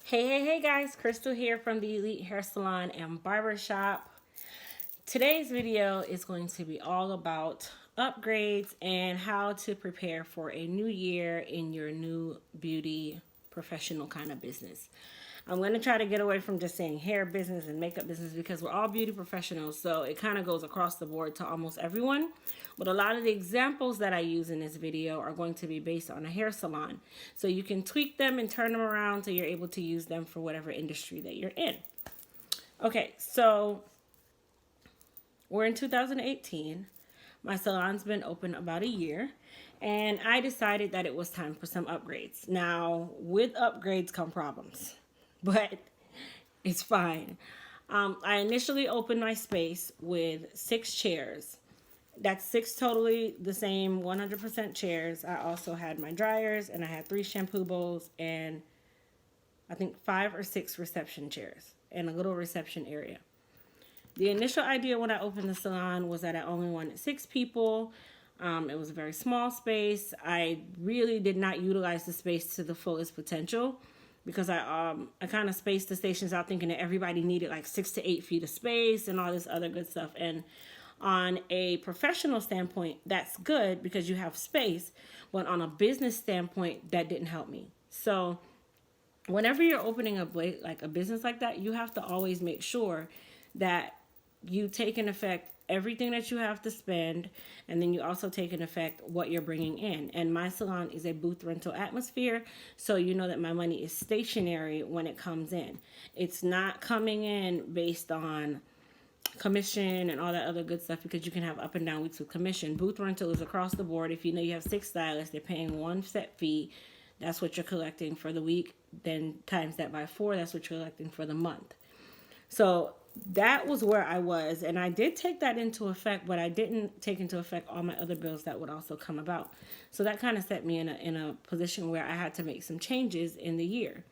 Hey guys, Crystal here from the Elite Hair Salon and Barbershop. Today's video is going to be all about upgrades and how to prepare for a new year in your new beauty professional kind of business. I'm going to try to get away from just saying hair business and makeup business because we're all beauty professionals, so it kind of goes across the board to almost everyone. But a lot of the examples that I use in this video are going to be based on a hair salon. So you can tweak them and turn them around so you're able to use them for whatever industry that you're in. Okay, so we're in 2018. My salon's been open about a year, and I decided that it was time for some upgrades. Now, with upgrades come problems, but it's fine. I initially opened my space with 6 chairs. That's 6 totally the same 100% chairs. I also had my dryers, and I had 3 shampoo bowls, and I think 5 or 6 reception chairs, and a little reception area. The initial idea when I opened the salon was that I only wanted 6 people. It was a very small space. I really did not utilize the space to the fullest potential because I kind of spaced the stations out thinking that everybody needed like 6 to 8 feet of space and all this other good stuff. And on a professional standpoint, that's good because you have space. But on a business standpoint, that didn't help me. So whenever you're opening a business like that, you have to always make sure that you take in effect everything that you have to spend, and then you also take in effect what you're bringing in. And my salon is a booth rental atmosphere, so you know that my money is stationary when it comes in. It's not coming in based on commission and all that other good stuff, because you can have up and down weeks with commission. Booth rental is across the board. If you know you have 6 stylists, they're paying one set fee. That's what you're collecting for the week. Then times that by 4, that's what you're collecting for the month. So that was where I was, and I did take that into effect, but I didn't take into effect all my other bills that would also come about. So that kind of set me in a position where I had to make some changes in the year.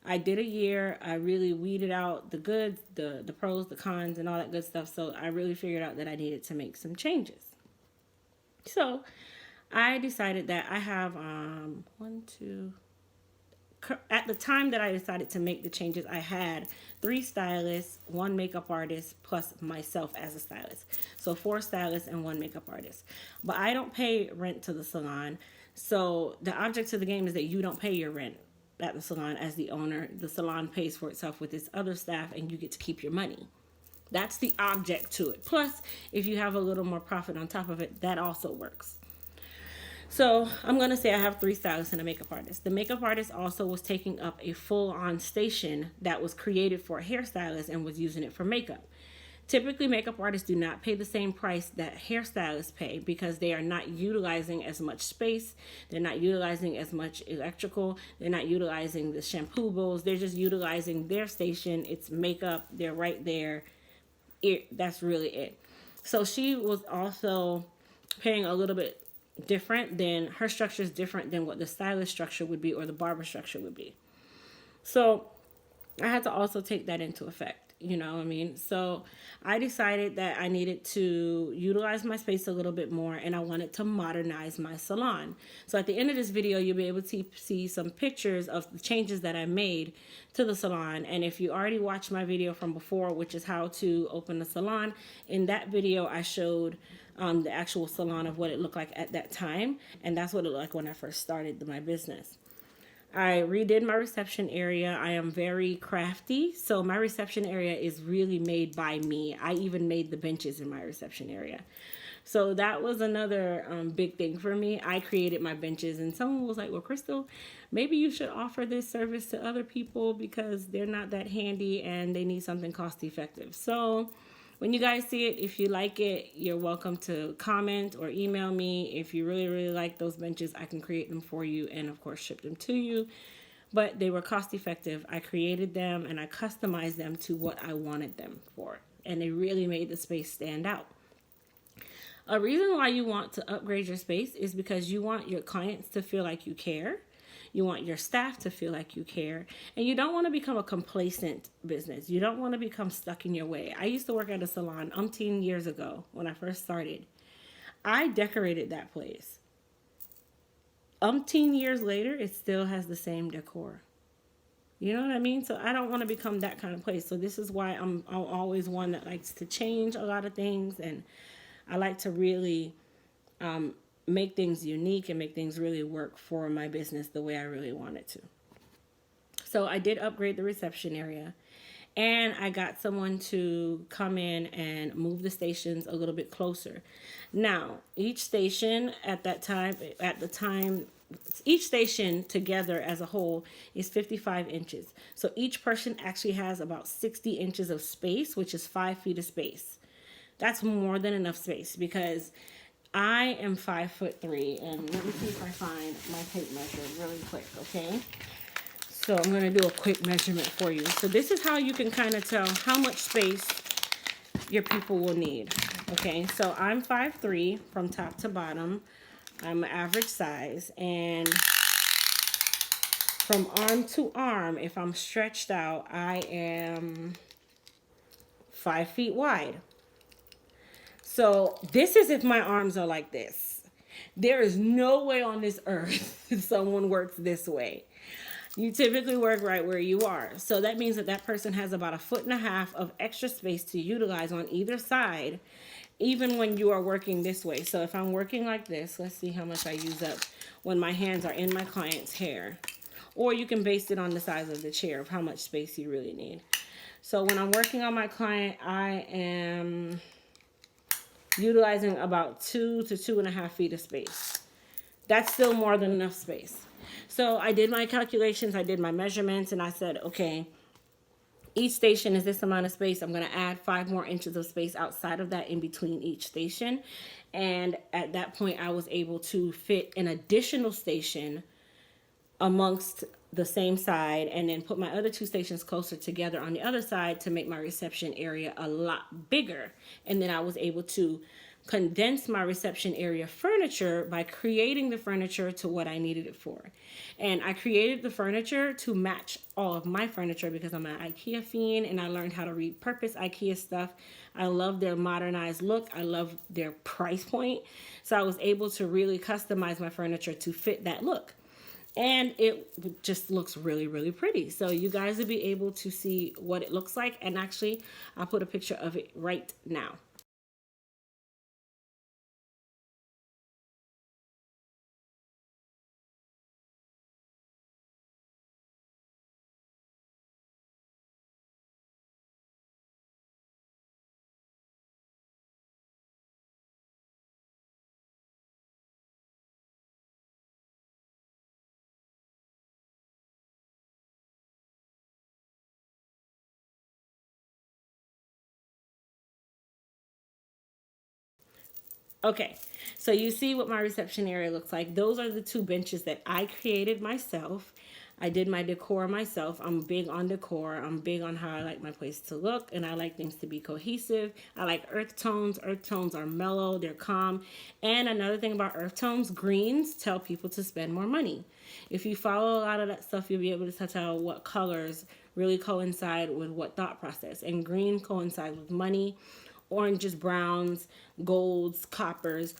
I did a year. I really weeded out the goods, the pros, the cons, and all that good stuff. So I really figured out that I needed to make some changes. So I decided that I have at the time that I decided to make the changes, I had 3 stylists, 1 makeup artist, plus myself as a stylist. So 4 stylists and 1 makeup artist. But I don't pay rent to the salon. So the object of the game is that you don't pay your rent at the salon as the owner. The salon pays for itself with its other staff, and you get to keep your money. That's the object to it. Plus, if you have a little more profit on top of it, that also works. So I'm going to say I have 3 stylists and a makeup artist. The makeup artist also was taking up a full-on station that was created for a hairstylist and was using it for makeup. Typically, makeup artists do not pay the same price that hairstylists pay because they are not utilizing as much space. They're not utilizing as much electrical. They're not utilizing the shampoo bowls. They're just utilizing their station. It's makeup. They're right there. That's really it. So she was also paying a little bit different than her structure is different than what the stylist structure would be or the barber structure would be. So I had to also take that into effect, you know what I mean? So I decided that I needed to utilize my space a little bit more, and I wanted to modernize my salon. So at the end of this video, you'll be able to see some pictures of the changes that I made to the salon. And if you already watched my video from before, which is how to open a salon, in that video I showed the actual salon of what it looked like at that time, and that's what it looked like when I first started my business. I redid my reception area. I am very crafty, so my reception area is really made by me. I even made the benches in my reception area. So that was another big thing for me. I created my benches, and someone was like, well, Crystal, maybe you should offer this service to other people because they're not that handy and they need something cost effective. So when you guys see it, if you like it, you're welcome to comment or email me. If you really, really like those benches, I can create them for you and, of course, ship them to you. But they were cost effective. I created them and I customized them to what I wanted them for. And they really made the space stand out. A reason why you want to upgrade your space is because you want your clients to feel like you care. You want your staff to feel like you care, and you don't want to become a complacent business. You don't want to become stuck in your way. I used to work at a salon umpteen years ago when I first started. I decorated that place. Umpteen years later, it still has the same decor. You know what I mean? So I don't want to become that kind of place. So this is why I'm always one that likes to change a lot of things, and I like to really make things unique and make things really work for my business the way I really want it to. So I did upgrade the reception area, and I got someone to come in and move the stations a little bit closer. Now, each station at the time, each station together as a whole is 55 inches. So each person actually has about 60 inches of space, which is 5 feet of space. That's more than enough space because I am 5'3", and let me see if I find my tape measure really quick, okay? So I'm going to do a quick measurement for you. So this is how you can kind of tell how much space your people will need. Okay, so I'm 5'3" from top to bottom. I'm average size. And from arm to arm, if I'm stretched out, I am 5 feet wide. So this is if my arms are like this. There is no way on this earth that someone works this way. You typically work right where you are. So that means that that person has about 1.5 feet of extra space to utilize on either side, even when you are working this way. So if I'm working like this, let's see how much I use up when my hands are in my client's hair. Or you can base it on the size of the chair of how much space you really need. So when I'm working on my client, I am utilizing about 2 to 2.5 feet of space. That's still more than enough space. So I did my calculations, I did my measurements, and I said, okay, each station is this amount of space. I'm going to add 5 more inches of space outside of that in between each station. And at that point, I was able to fit an additional station amongst the same side and then put my other 2 stations closer together on the other side to make my reception area a lot bigger. And then I was able to condense my reception area furniture by creating the furniture to what I needed it for. And I created the furniture to match all of my furniture because I'm an IKEA fiend and I learned how to repurpose IKEA stuff. I love their modernized look. I love their price point. So I was able to really customize my furniture to fit that look. And it just looks really, really pretty. So you guys will be able to see what it looks like. And actually, I'll put a picture of it right now. Okay, so you see what my reception area looks like. Those are the 2 benches that I created myself. I did my decor myself. I'm big on decor. I'm big on how I like my place to look, and I like things to be cohesive. I like earth tones. Earth tones are mellow, they're calm. And another thing about earth tones, greens tell people to spend more money. If you follow a lot of that stuff, you'll be able to tell what colors really coincide with what thought process. And green coincides with money. Oranges, browns, golds, coppers,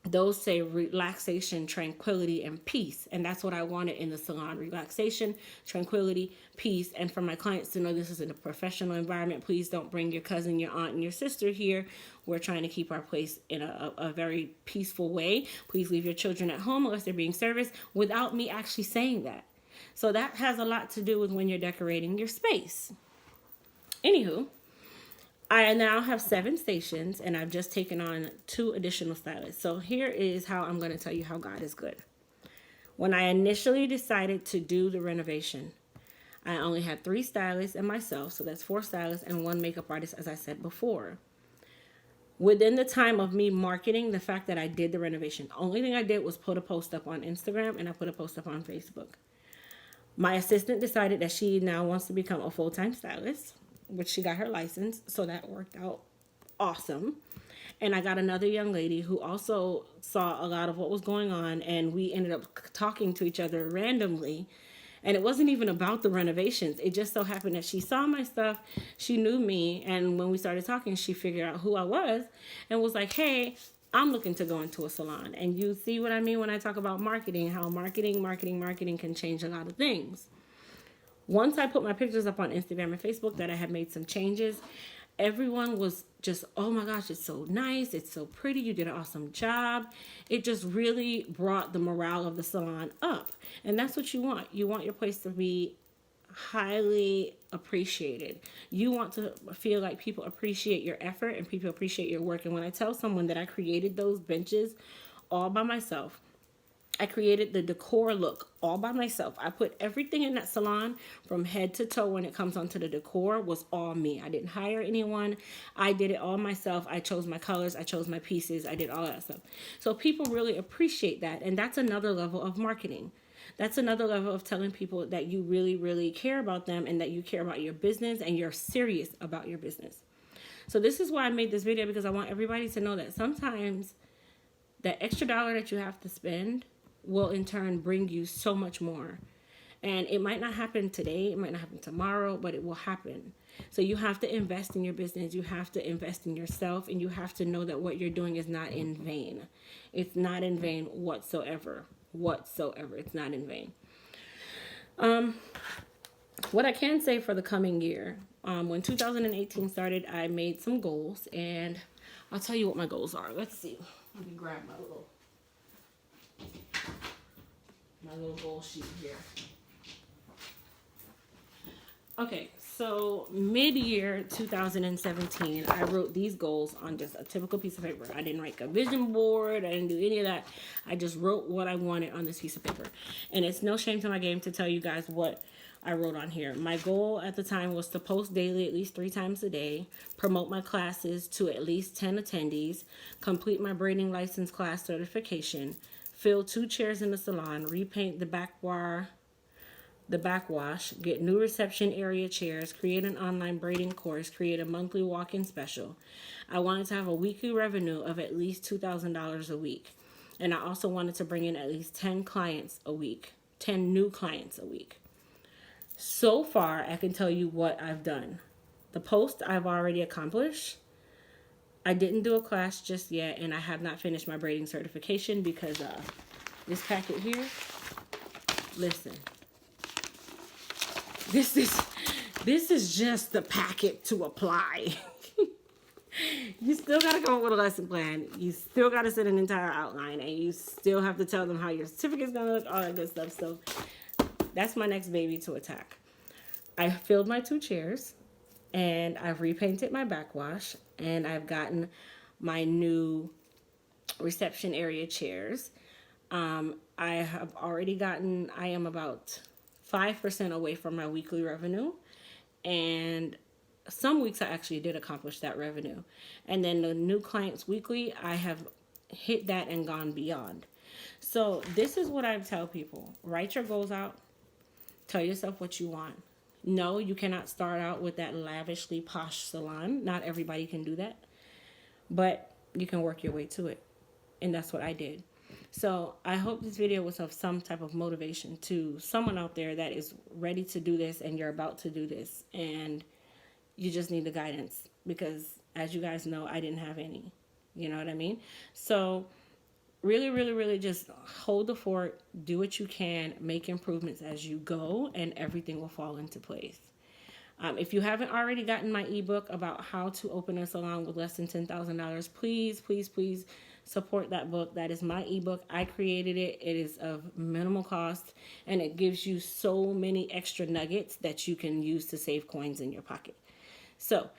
those say relaxation, tranquility, and peace. And that's what I wanted in the salon: relaxation, tranquility, peace. And for my clients to know this is in a professional environment, please don't bring your cousin, your aunt, and your sister here. We're trying to keep our place in a very peaceful way. Please leave your children at home unless they're being serviced, without me actually saying that. So that has a lot to do with when you're decorating your space. Anywho, I now have 7 stations, and I've just taken on 2 additional stylists. So here is how I'm going to tell you how God is good. When I initially decided to do the renovation, I only had 3 stylists and myself. So that's 4 stylists and 1 makeup artist, as I said before. Within the time of me marketing the fact that I did the renovation, the only thing I did was put a post up on Instagram and I put a post up on Facebook. My assistant decided that she now wants to become a full-time stylist, which she got her license, so that worked out awesome. And I got another young lady who also saw a lot of what was going on, and we ended up talking to each other randomly. And it wasn't even about the renovations. It just so happened that she saw my stuff, she knew me, and when we started talking, she figured out who I was and was like, hey, I'm looking to go into a salon. And you see what I mean when I talk about marketing, how marketing can change a lot of things. Once I put my pictures up on Instagram and Facebook that I had made some changes, everyone was just, oh my gosh, it's so nice, it's so pretty, you did an awesome job. It just really brought the morale of the salon up. And that's what you want. You want your place to be highly appreciated. You want to feel like people appreciate your effort and people appreciate your work. And when I tell someone that I created those benches all by myself, I created the decor look all by myself. I put everything in that salon from head to toe when it comes onto the decor was all me. I didn't hire anyone. I did it all myself. I chose my colors. I chose my pieces. I did all that stuff. So people really appreciate that. And that's another level of marketing. That's another level of telling people that you really, really care about them and that you care about your business and you're serious about your business. So this is why I made this video, because I want everybody to know that sometimes that extra dollar that you have to spend will in turn bring you so much more. And it might not happen today, it might not happen tomorrow, but it will happen. So you have to invest in your business, you have to invest in yourself, and you have to know that what you're doing is not in vain. It's not in vain whatsoever. It's not in vain. What I can say for the coming year, when 2018 started, I made some goals, and I'll tell you what my goals are. Let's see. Let me grab my little goal sheet here. Okay, so mid-year 2017, I wrote these goals on just a typical piece of paper. I didn't write a vision board. I didn't do any of that. I just wrote what I wanted on this piece of paper. And it's no shame to my game to tell you guys what I wrote on here. My goal at the time was to post daily at least 3 times a day, promote my classes to at least 10 attendees, complete my braiding license class certification, fill 2 chairs in the salon, repaint the backwash, get new reception area chairs, create an online braiding course, create a monthly walk-in special. I wanted to have a weekly revenue of at least $2,000 a week. And I also wanted to bring in at least 10 clients a week, 10 new clients a week. So far, I can tell you what I've done. The post I've already accomplished. I didn't do a class just yet, and I have not finished my braiding certification because this packet here, listen, this is just the packet to apply. You still got to come up with a lesson plan. You still got to set an entire outline, and you still have to tell them how your certificate's going to look, all that good stuff. So that's my next baby to attack. I filled my 2 chairs, and I've repainted my backwash, and I've gotten my new reception area chairs. I am about 5% away from my weekly revenue, and some weeks I actually did accomplish that revenue. And then the new clients weekly, I have hit that and gone beyond. So this is what I tell people. Write your goals out. Tell yourself what you want. No, you cannot start out with that lavishly posh salon. Not everybody can do that. But you can work your way to it. And that's what I did. So I hope this video was of some type of motivation to someone out there that is ready to do this and you're about to do this. And you just need the guidance. Because as you guys know, I didn't have any. You know what I mean? So really, really, really just hold the fort, do what you can, make improvements as you go, and everything will fall into place. If you haven't already gotten my ebook about how to open a salon with less than $10,000, please, please, please support that book. That is my ebook. I created it. It is of minimal cost, and it gives you so many extra nuggets that you can use to save coins in your pocket. So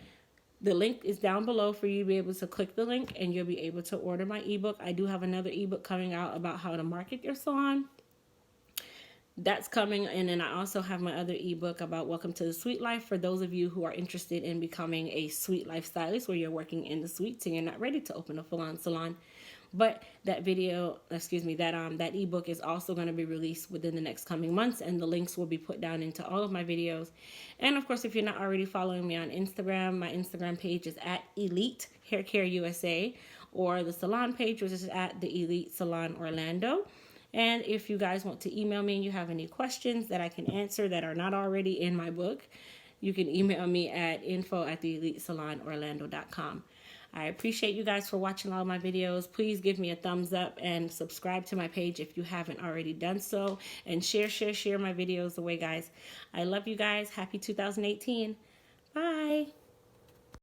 the link is down below for you to be able to click the link and you'll be able to order my ebook. I do have another ebook coming out about how to market your salon. That's coming. And then I also have my other ebook about Welcome to the Suite Life for those of you who are interested in becoming a suite life stylist where you're working in the suites and you're not ready to open a full-on salon. But that ebook is also going to be released within the next coming months, and the links will be put down into all of my videos. And of course, if you're not already following me on Instagram, my Instagram page is at Elite Hair Care USA, or the salon page, which is at the Elite Salon Orlando. And if you guys want to email me and you have any questions that I can answer that are not already in my book, you can email me at info@theelitesalonorlando.com. I appreciate you guys for watching all my videos. Please give me a thumbs up and subscribe to my page if you haven't already done so. And share my videos away, guys. I love you guys. Happy 2018. Bye.